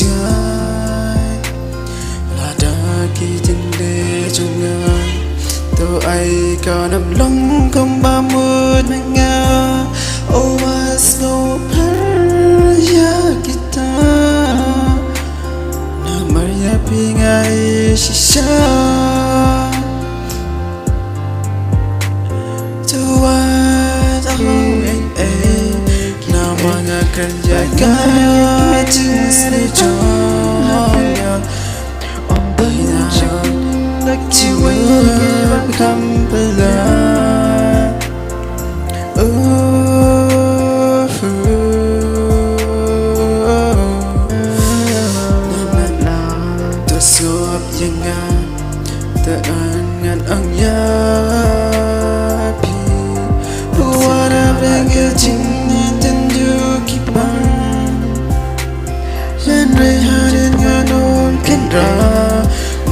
trái là đã kỳ tình để cho ngài tôi ai cả nằm lòng không 30 năm nga oh I slow ya kita na Maria pingai shisha kerja kaya jenis jonya om banyak nak jiwa kampela tersuap jangan terangan angya pi buat apa kerja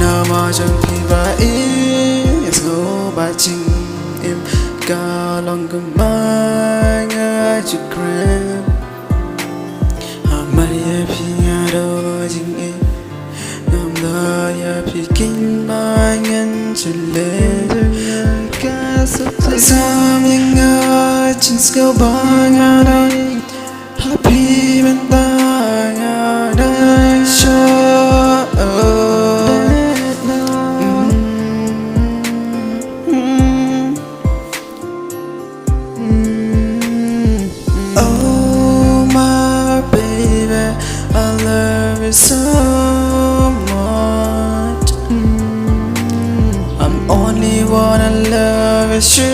Nama chẳng phi và ý Ngô bà trình em Cả lòng cầm mai ngã chụp krem Hà mây em phi ngã đô trình em Ngâm đơ ya phi kinh mai ngân chân lên Cả sắp tay xăm nhưng ngã trình skâu bà ngã đôi Happy bên ta ngã đôi cho so much I'm only wanna love is you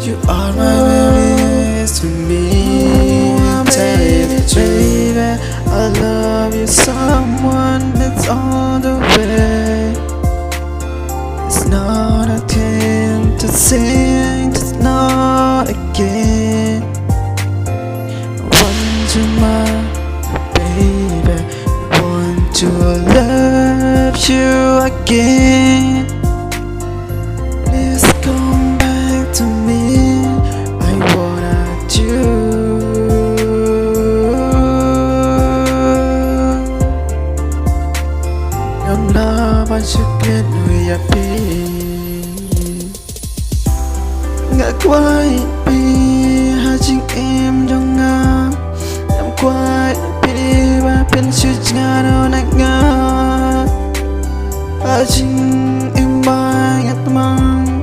You are my memories to me Baby, I love you someone that's all the way It's not a thing to sing, it's not again Want you my to love you again Please come back to me I wanna do Ngâm la bao chiếc kết người ya pi Ngã quay pi hai chính em trong ngã Ngắm quay và bên chữ ngã đâu nặng ngã và chính em bay ngặt mang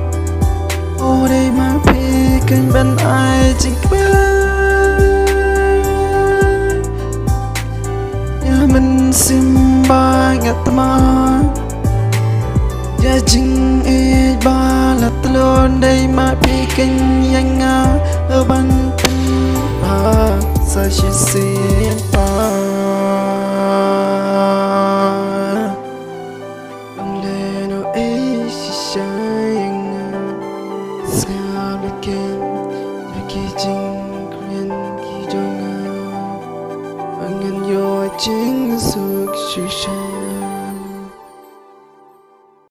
ô đây mà phi kênh bên ai chính biết nhà mình xin bay ngặt mang và chính em ba là luôn đây mà phi kênh nhanh ngã ở bên sa chỉ xin pa bang lên ô ấy chỉ sayang sao lại kém ya kỳ chính quen kỳ dong anh ngân yo chính suốt suy